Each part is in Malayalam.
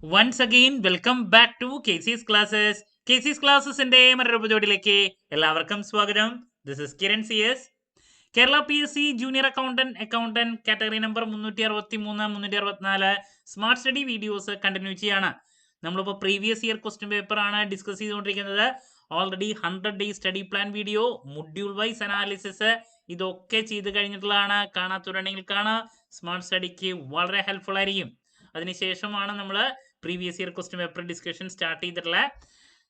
Once again, welcome back to KC's Classes. KC's Classesന്റെ മറ്റൊരു എപ്പിസോഡിലേക്ക് എല്ലാവർക്കും സ്വാഗതം. This is Kiran CS. Kerala PSC junior accountant category number 363 364 smart study videos continue ചെയ്യാണ്. നമ്മളിപ്പോൾ പ്രീവിയസ് ഇയർ ക്വസ്റ്റ്യൻ പേപ്പർ ആണ് ഡിസ്കസ് ചെയ്തുകൊണ്ടിരിക്കുന്നത്. Already 100 day study plan video, module wise analysis ഇതൊക്കെ ചെയ്ത് കഴിഞ്ഞിട്ടുള്ളതാണ്. കാണാത്തുണ്ടെങ്കിൽ കാണാം. സ്മാർട്ട് സ്റ്റഡിക്ക് വളരെ ഹെൽപ്ഫുൾ ആയിരിക്കും. അതിനുശേഷമാണ് നമ്മൾ previous year question paper discussion start ചെയ്തിട്ടുള്ളത്.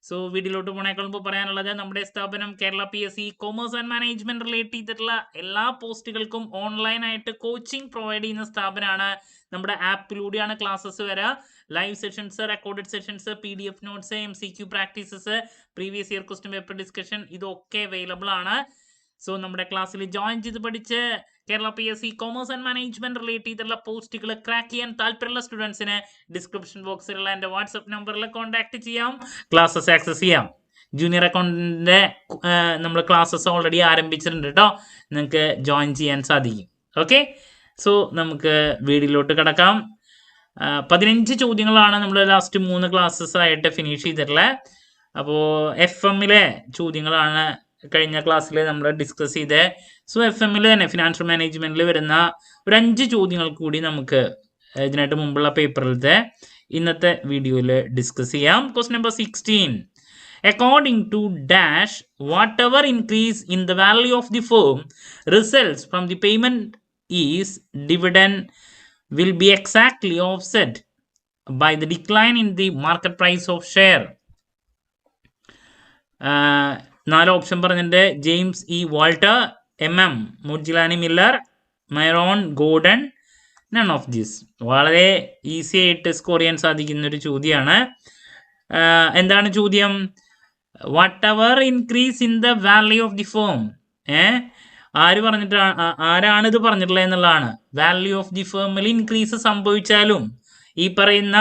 സോ വീഡിയോയിലോട്ട് പോണേക്കാൾ മുമ്പ് പറയാനുള്ളത്, നമ്മുടെ സ്ഥാപനം Kerala PSC commerce and management relate ചെയ്തിട്ടുള്ള എല്ലാ പോസ്റ്റുകൾക്കും ഓൺലൈനായിട്ട് കോച്ചിങ് പ്രൊവൈഡ് ചെയ്യുന്ന സ്ഥാപനമാണ്. നമ്മുടെ ആപ്പിലൂടെയാണ് ക്ലാസ്സസ് വരിക. Live sessions, recorded sessions, PDF notes, MCQ practices, previous year question paper discussion ഇതൊക്കെ അവൈലബിൾ ആണ്. സോ നമ്മുടെ ക്ലാസ്സിൽ ജോയിൻ ചെയ്ത് പഠിച്ച് Kerala PSC commerce and management relate ചെയ്തിട്ടുള്ള പോസ്റ്റുകൾ ക്രാക്ക് ചെയ്യാൻ താല്പര്യമുള്ള സ്റ്റുഡൻസിന് ഡിസ്ക്രിപ്ഷൻ ബോക്സിലുള്ള എൻ്റെ വാട്സപ്പ് നമ്പറിൽ കോൺടാക്ട് ചെയ്യാം, ക്ലാസ്സസ് ആക്സസ് ചെയ്യാം. ജൂനിയർ അക്കൗണ്ടിൻ്റെ നമ്മൾ ക്ലാസ്സസ് ഓൾറെഡി ആരംഭിച്ചിട്ടുണ്ട് കേട്ടോ. നിങ്ങൾക്ക് ജോയിൻ ചെയ്യാൻ സാധിക്കും. ഓക്കെ, സോ നമുക്ക് വീഡിയോയിലോട്ട് കിടക്കാം. 15 ചോദ്യങ്ങളാണ് നമ്മൾ ലാസ്റ്റ് 3 ക്ലാസ്സസ് ആയിട്ട് ഫിനിഷ് ചെയ്തിട്ടുള്ളത്. അപ്പോൾ FM-ലെ ചോദ്യങ്ങളാണ് കഴിഞ്ഞ ക്ലാസ്സിൽ നമ്മൾ ഡിസ്കസ് ചെയ്തത്. സോ FM-ൽ തന്നെ ഫിനാൻഷ്യൽ മാനേജ്മെന്റിൽ വരുന്ന ഒരു 5 ചോദ്യങ്ങൾ കൂടി നമുക്ക് ഇതിനായിട്ട് മുമ്പുള്ള പേപ്പറിലത്തെ ഇന്നത്തെ വീഡിയോയിൽ ഡിസ്കസ് ചെയ്യാം. Question number 16. According to dash whatever increase in the value of the firm results from the payment is dividend will be exactly offset by the decline in the market price of share. 4 option പറഞ്ഞിട്ടുണ്ട്. James E. Walter, MM. Modigliani Miller, Myron Gordon, none of this. വളരെ ഈസി ആയിട്ട് സ്കോർ ചെയ്യാൻ സാധിക്കുന്ന ഒരു ചോദ്യമാണ്. എന്താണ് ചോദ്യം? Whatever increase in the value of the firm. ആരാണ് ഇത് പറഞ്ഞിട്ടുള്ളത് എന്നുള്ളതാണ്. വാല്യൂ ഓഫ് ദി ഫേമിൽ ഇൻക്രീസ് സംഭവിച്ചാലും ഈ പറയുന്ന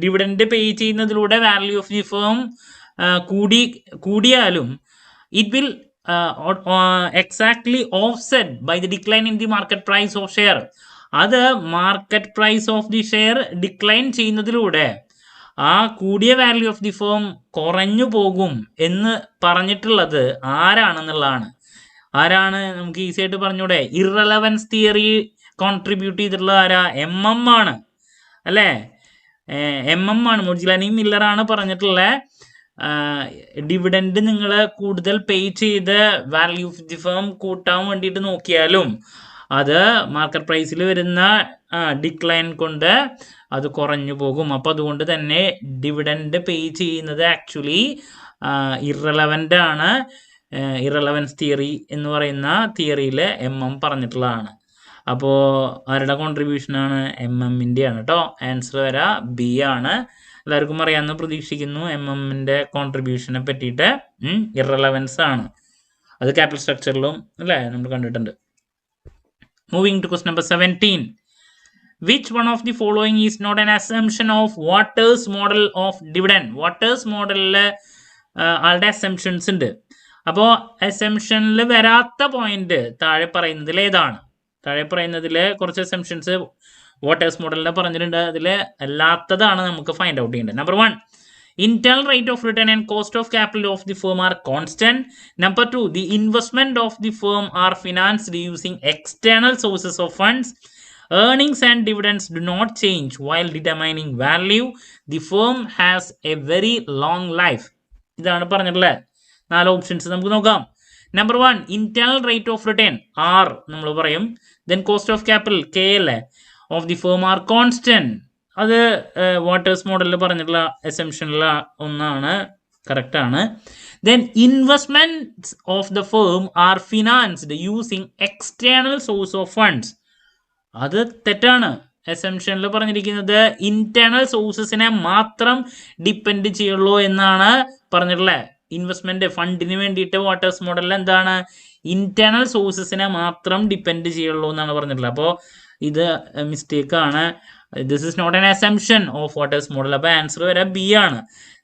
ഡിവിഡൻഡ് പേ ചെയ്യുന്നതിലൂടെ വാല്യൂ ഓഫ് ദി ഫേം കൂടിയാലും it will exactly offset by the decline in the market price of share. അത് market price of the share decline ചെയ്യുന്നതിലൂടെ ആ കൂടിയ വാല്യൂ ഓഫ് ദി ഫേം കുറഞ്ഞു പോകും എന്ന് പറഞ്ഞിട്ടുള്ളത് ആരാണെന്നുള്ളതാണ്. ആരാണ്? നമുക്ക് ഈസി ആയിട്ട് പറഞ്ഞൂടെ. ഇറലവൻസ് തിയറി കോൺട്രിബ്യൂട്ട് ചെയ്തിട്ടുള്ള ആരാ? MM ആണ് അല്ലേ? MM ആണ്. മുർജിലാനി മില്ലറാണ് പറഞ്ഞിട്ടുള്ള ഡിവിഡൻഡ് നിങ്ങൾ കൂടുതൽ പേ ചെയ്ത് വാല്യൂ ഓഫ് ദി ഫേം കൂട്ടാൻ വേണ്ടിയിട്ട് നോക്കിയാലും അത് മാർക്കറ്റ് പ്രൈസിൽ വരുന്ന ഡിക്ലൈൻ കൊണ്ട് അത് കുറഞ്ഞു പോകും. അപ്പോൾ അതുകൊണ്ട് തന്നെ ഡിവിഡൻഡ് പേ ചെയ്യുന്നത് ആക്ച്വലി ഇറലവൻ്റ് ആണ്. ഇറലവൻസ് തിയറി എന്ന് പറയുന്ന തിയറിയിൽ MM പറഞ്ഞിട്ടുള്ളതാണ്. അപ്പോൾ ആരുടെ കോൺട്രിബ്യൂഷനാണ്? MM-ൻ്റെ ആണ് കേട്ടോ. ആൻസർ വരാ B ആണ്. എല്ലാവർക്കും അറിയാമെന്ന് പ്രതീക്ഷിക്കുന്നു MM-ൻ്റെ കോൺട്രിബ്യൂഷനെ പറ്റിയിട്ട്. ഇറലവൻസ് ആണ് അത്. ക്യാപിറ്റൽ സ്ട്രക്ചറിലും അല്ലേ നമ്മൾ കണ്ടിട്ടുണ്ട്. Moving to question number 17. Which one of the following is not an assumption of Walter's model of dividend? Walter's മോഡലിൽ ആളുടെ അസംഷൻസ് ഉണ്ട്. അപ്പോൾ അസംഷനിൽ വരാത്ത പോയിന്റ് താഴെ പറയുന്നതിൽ ഏതാണ്? താഴെ പറയുന്നതിൽ കുറച്ച് അസംഷൻസ് വാട്ടേഴ്സ് മോഡലിനെ പറഞ്ഞിട്ടുണ്ട്. അതിൽ അല്ലാത്തതാണ് നമുക്ക് ഫൈൻഡ് ഔട്ട് ചെയ്യേണ്ടത്. Number 1, internal rate of return and cost of capital of the firm are constant. Number 2, the investment of the firm are financed using external sources of funds. Earnings and dividends do not change while determining value. The firm has a very long life. ഇതാണ് പറഞ്ഞിട്ടുള്ളത്. 4 ഓപ്ഷൻസ് നമുക്ക് നോക്കാം. Number 1, internal rate of return R നമ്മൾ പറയും. Then cost of capital K അല്ലേ of the firm are constant. അത് വാട്ടേഴ്സ് മോഡലിൽ പറഞ്ഞിട്ടുള്ള അസംഷനിൽ ഒന്നാണ്, കറക്റ്റ് ആണ്. Then investments of the firm are financed using external source of funds. അത് തെറ്റാണ്. അസംഷനിൽ പറഞ്ഞിരിക്കുന്നത് ഇന്റേണൽ സോഴ്സസിനെ മാത്രം ഡിപ്പെൻഡ് ചെയ്യുള്ളൂ എന്നാണ് പറഞ്ഞിട്ടുള്ളത്. ഇൻവെസ്റ്റ്മെന്റ് ഫണ്ടിന് വേണ്ടിയിട്ട് വാട്ടേഴ്സ് മോഡലിൽ എന്താണ്? ഇന്റേണൽ സോഴ്സസിനെ മാത്രം ഡിപ്പെൻഡ് ചെയ്യുള്ളൂ എന്നാണ് പറഞ്ഞിട്ടുള്ളത്. അപ്പോൾ ഇത് മിസ്റ്റേക്ക് ആണ്. This is not an assumption of Walter's model. അപ്പോൾ ആൻസർ വരെ B ആണ്.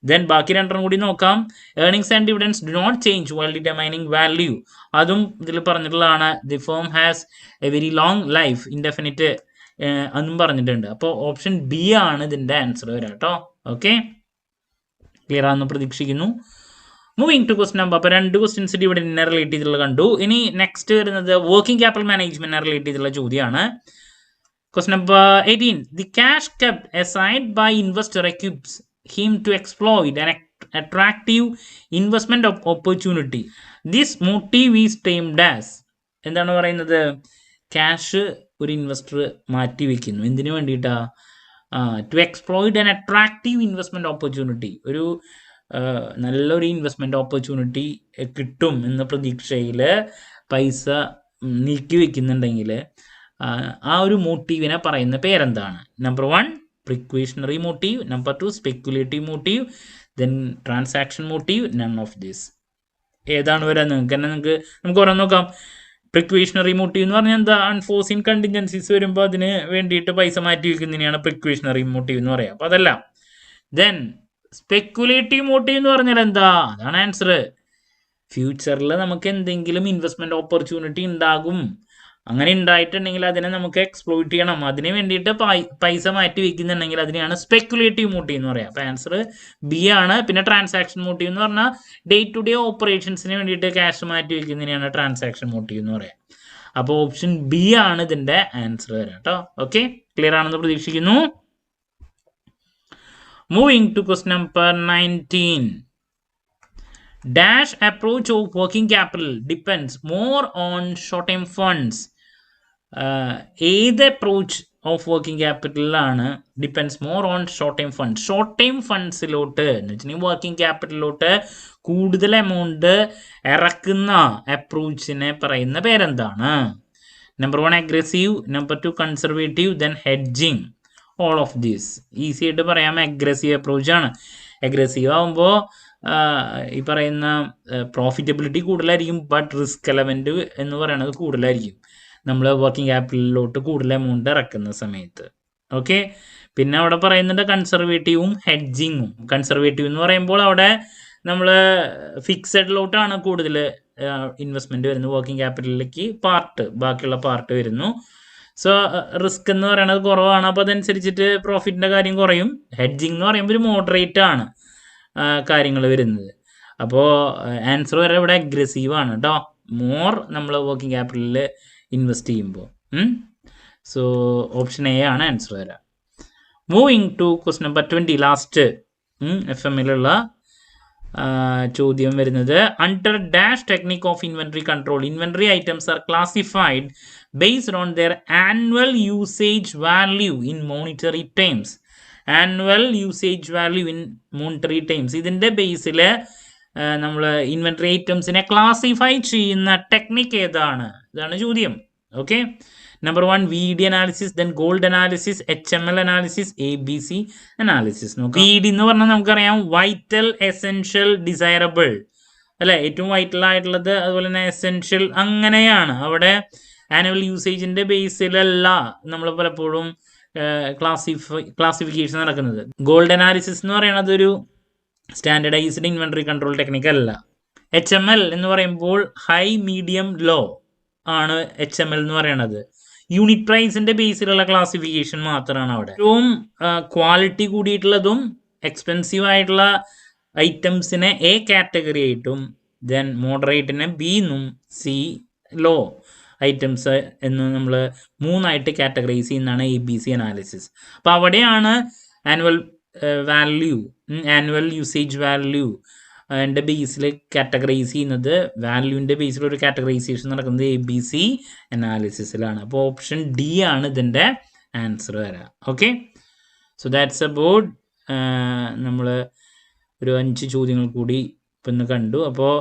ദെൻ ബാക്കി 2 കൂടി നോക്കാം. Earnings and dividends do not change while determining value. അതും ഇതിൽ പറഞ്ഞിട്ടുള്ളതാണ്. The firm has a very long life, indefinite എന്നും പറഞ്ഞിട്ടുണ്ട്. അപ്പോൾ ഓപ്ഷൻ ബി ആണ് ഇതിൻ്റെ ആൻസർ വരാം കേട്ടോ. ഓക്കെ, ക്ലിയർ ആണെന്ന് പ്രതീക്ഷിക്കുന്നു. Moving to question number. അപ്പോൾ 2 ക്വസ്റ്റ്യൻസ് ഇവിടെ ഇന്നെ റിലേറ്റ് ചെയ്തിട്ടുള്ള കണ്ടു. ഇനി നെക്സ്റ്റ് വരുന്നത് വർക്കിംഗ് ക്യാപിറ്റൽ മാനേജ്മെന്റിനെ റിലേറ്റ് ചെയ്തിട്ടുള്ള ചോദ്യമാണ്. Question number 18. The cash kept aside by investor equips him to exploit an attractive investment opportunity. This motive is termed as. എന്താണ് പറയുന്നത്? ക്യാഷ് ഒരു ഇൻവെസ്റ്റർ മാറ്റി വെക്കുന്നു. എന്തിനു വേണ്ടിയിട്ടാ? To exploit an attractive investment opportunity. ഒരു നല്ലൊരു ഇൻവെസ്റ്റ്മെന്റ് ഓപ്പർച്യൂണിറ്റി കിട്ടും എന്ന പ്രതീക്ഷയിൽ പൈസ നീക്കി വെക്കുന്നുണ്ടെങ്കിൽ ആ ഒരു മോട്ടീവിനെ പറയുന്ന പേരെന്താണ്? Number 1 precautionary motive, number 2 speculative motive, then transaction motive, none of this. ഏതാണ് വരാൻ നിങ്ങൾക്ക് ഓരോ നോക്കാം. പ്രിക്വേഷണറി മോട്ടീവ് എന്ന് പറഞ്ഞാൽ എന്താ? അൺഫോർസീൻ കണ്ടിൻജൻസീസ് വരുമ്പോൾ അതിന് വേണ്ടിയിട്ട് പൈസ മാറ്റി വയ്ക്കുന്നതിനെയാണ് പ്രിക്വേഷണറി മോട്ടീവ് എന്ന് പറയാം. അപ്പോൾ അതല്ല. ദെൻ സ്പെക്കുലേറ്റീവ് മോട്ടീവ് എന്ന് പറഞ്ഞാൽ എന്താ? അതാണ് ആൻസർ. ഫ്യൂച്ചറിൽ നമുക്ക് എന്തെങ്കിലും ഇൻവെസ്റ്റ്മെന്റ് ഓപ്പർച്യൂണിറ്റി ഉണ്ടാകും, അങ്ങനെ ഉണ്ടായിട്ടുണ്ടെങ്കിൽ അതിനെ നമുക്ക് എക്സ്പ്ലോയിറ്റ് ചെയ്യണം, അതിന് വേണ്ടിയിട്ട് പൈസ മാറ്റി വെക്കുന്നുണ്ടെങ്കിൽ അതിനെയാണ് സ്പെക്കുലേറ്റീവ് മോട്ടീവ് എന്ന് പറയാം. അപ്പോൾ ആൻസർ ബി ആണ്. പിന്നെ ട്രാൻസാക്ഷൻ മോട്ടീവ് എന്ന് പറഞ്ഞാൽ ഡേ ടു ഡേ ഓപ്പറേഷൻസിന് വേണ്ടിയിട്ട് ക്യാഷ് മാറ്റി വെക്കുന്നതിനെയാണ് ട്രാൻസാക്ഷൻ മോട്ടീവ് എന്ന് പറയാം. അപ്പോൾ ഓപ്ഷൻ ബി ആണ് ഇതിന്റെ ആൻസർ വരാം കേട്ടോ. ഓക്കെ, ക്ലിയർ ആണെന്ന് പ്രതീക്ഷിക്കുന്നു. Moving to question number 19. Dash approach of working capital depends more on short-term funds. ഏത് അപ്രോച്ച് ഓഫ് വർക്കിംഗ് ക്യാപിറ്റലിലാണ് depends more on short time fund? Short time ഫണ്ട്സിലോട്ട് എന്ന് വെച്ചിട്ടുണ്ടെങ്കിൽ വർക്കിംഗ് ക്യാപിറ്റലിലോട്ട് കൂടുതൽ എമൗണ്ട് ഇറക്കുന്ന അപ്രോച്ചിനെ പറയുന്ന പേരെന്താണ്? Number 1 aggressive, number 2 conservative, then hedging. All of these easy ആയിട്ട് പറയാം അഗ്രസീവ് അപ്രോച്ചാണ്. അഗ്രസീവ് ആകുമ്പോൾ ഈ പറയുന്ന പ്രോഫിറ്റബിലിറ്റി കൂടുതലായിരിക്കും, ബട്ട് റിസ്ക് എലമെന്റ് എന്ന് പറയുന്നത് കൂടുതലായിരിക്കും നമ്മൾ വർക്കിംഗ് ക്യാപിറ്റലിലോട്ട് കൂടുതൽ എമൗണ്ട് ഇറക്കുന്ന സമയത്ത്. ഓക്കെ, പിന്നെ അവിടെ പറയുന്നുണ്ട് കൺസർവേറ്റീവും ഹെഡ്ജിങ്ങും. കൺസർവേറ്റീവ് എന്ന് പറയുമ്പോൾ അവിടെ നമ്മൾ ഫിക്സഡിലോട്ടാണ് കൂടുതൽ ഇൻവെസ്റ്റ്മെന്റ് വരുന്നത്, വർക്കിംഗ് ക്യാപിറ്റലിലേക്ക് ബാക്കിയുള്ള പാർട്ട് വരുന്നു. സോ റിസ്ക് എന്ന് പറയുന്നത് കുറവാണ്, അപ്പോൾ അതനുസരിച്ചിട്ട് പ്രോഫിറ്റിന്റെ കാര്യം കുറയും. ഹെഡ്ജിങ് എന്ന് പറയുമ്പോൾ ഒരു മോഡറേറ്റ് ആണ് കാര്യങ്ങൾ വരുന്നത്. അപ്പോൾ ആൻസർ വരെ ഇവിടെ അഗ്രസീവ് ആണ് കേട്ടോ, മോർ നമ്മൾ വർക്കിംഗ് ക്യാപിറ്റലിൽ ഇൻവെസ്റ്റ് ചെയ്യുമ്പോൾ. സോ ഓപ്ഷൻ എ ആണ് ആൻസർ വരാം. Moving to question number 20, last FM-ലുള്ള ചോദ്യം വരുന്നത്. Under dash technique of inventory control inventory items are classified based on their annual usage value in monetary terms. Annual usage value in monetary times. ഇതിൻ്റെ ബേസിൽ നമ്മൾ ഇൻവെന്ററി ഐറ്റംസിനെ ക്ലാസിഫൈ ചെയ്യുന്ന ടെക്നിക്ക് ഏതാണ്? ഇതാണ് ചോദ്യം. Okay, number 1 VD analysis, then gold analysis, HML analysis, ABC analysis. VD എന്ന് പറഞ്ഞാൽ നമുക്കറിയാം വൈറ്റൽ, എസെൻഷ്യൽ, ഡിസൈറബിൾ അല്ലെ, ഏറ്റവും വൈറ്റൽ ആയിട്ടുള്ളത്, അതുപോലെ തന്നെ എസെൻഷ്യൽ, അങ്ങനെയാണ്. അവിടെ ആനുവൽ യൂസേജിന്റെ ബേസിലല്ല നമ്മൾ പലപ്പോഴും ക്ലാസിഫിക്കേഷൻ നടക്കുന്നത്. ഗോൾഡ് അനാലിസിസ് എന്ന് പറയുന്നത് ഒരു സ്റ്റാൻഡർഡൈസ്ഡ് ഇൻവെന്ററി കൺട്രോൾ ടെക്നിക്ക് അല്ല. HML എന്ന് പറയുമ്പോൾ ഹൈ, മീഡിയം, ലോ ആണ് HML എന്ന് പറയുന്നത്. യൂണിറ്റ് പ്രൈസിന്റെ ബേസിലുള്ള ക്ലാസിഫിക്കേഷൻ മാത്രമാണ് അവിടെ. ഏറ്റവും ക്വാളിറ്റി കൂടിയിട്ടുള്ളതും എക്സ്പെൻസീവ് ആയിട്ടുള്ള ഐറ്റംസിനെ A കാറ്റഗറി ആയിട്ടും, ദെൻ മോഡറേറ്റിനെ B എന്നും, C ലോ ഐറ്റംസ് എന്ന് നമ്മൾ 3ആയിട്ട് കാറ്റഗറൈസ് ചെയ്യുന്നതാണ് ABC അനാലിസിസ്. അപ്പോൾ അവിടെയാണ് annual value, annual usage value എൻ്റെ ബേസിൽ കാറ്റഗറൈസ് ചെയ്യുന്നത്. വാല്യൂവിൻ്റെ ബേസിൽ ഒരു കാറ്റഗറൈസേഷൻ നടക്കുന്നത് ABC അനാലിസിസിലാണ്. അപ്പോൾ ഓപ്ഷൻ ഡി ആണ് ഇതിൻ്റെ ആൻസർ വരാം. Okay, so that's about. നമ്മൾ ഒരു 5 ചോദ്യങ്ങൾ കൂടി ഇപ്പം ഇന്ന് കണ്ടു. അപ്പോൾ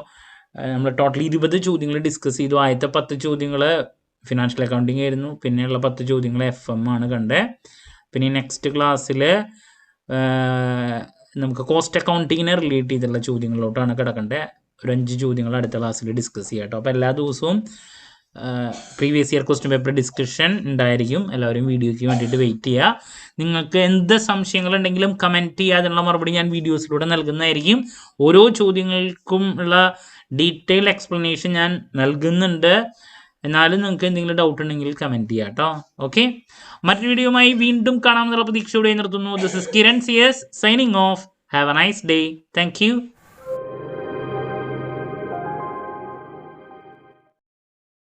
നമ്മൾ ടോട്ടൽ 20 ചോദ്യങ്ങൾ ഡിസ്കസ് ചെയ്തു. ആദ്യത്തെ 10 ചോദ്യങ്ങൾ ഫിനാൻഷ്യൽ അക്കൗണ്ടിങ് ആയിരുന്നു, പിന്നെയുള്ള 10 ചോദ്യങ്ങൾ FM ആണ് കണ്ടത്. പിന്നെ നെക്സ്റ്റ് ക്ലാസ്സിൽ നമുക്ക് കോസ്റ്റ് അക്കൗണ്ടിങ്ങിനെ റിലേറ്റ് ചെയ്തുള്ള ചോദ്യങ്ങളിലോട്ടാണ് കിടക്കേണ്ടത്. ഒരു 5 ചോദ്യങ്ങൾ അടുത്ത ക്ലാസ്സിൽ ഡിസ്കസ് ചെയ്യാം കേട്ടോ. അപ്പോൾ എല്ലാ ദിവസവും previous year question paper discussion ഉണ്ടായിരിക്കും. എല്ലാവരും വീഡിയോയ്ക്ക് വേണ്ടിയിട്ട് വെയിറ്റ് ചെയ്യുക. നിങ്ങൾക്ക് എന്ത് സംശയങ്ങളുണ്ടെങ്കിലും കമൻറ്റ് ചെയ്യുക, അതിനുള്ള മറുപടി ഞാൻ വീഡിയോസിലൂടെ നൽകുന്നതായിരിക്കും. ഓരോ ചോദ്യങ്ങൾക്കും ഉള്ള ഡീറ്റെയിൽ എക്സ്പ്ലനേഷൻ ഞാൻ നൽകുന്നുണ്ട്. എന്നാലും നിങ്ങൾക്ക് എന്തെങ്കിലും ഡൗട്ട് ഉണ്ടെങ്കിൽ കമൻറ്റ് ചെയ്യാം കേട്ടോ. ഓക്കെ, മറ്റൊരു വീഡിയോയുമായി വീണ്ടും കാണാമെന്നുള്ള പ്രതീക്ഷയോടെ നിർത്തുന്നു. This is Kiran CS signing off. Have a nice day. Thank U.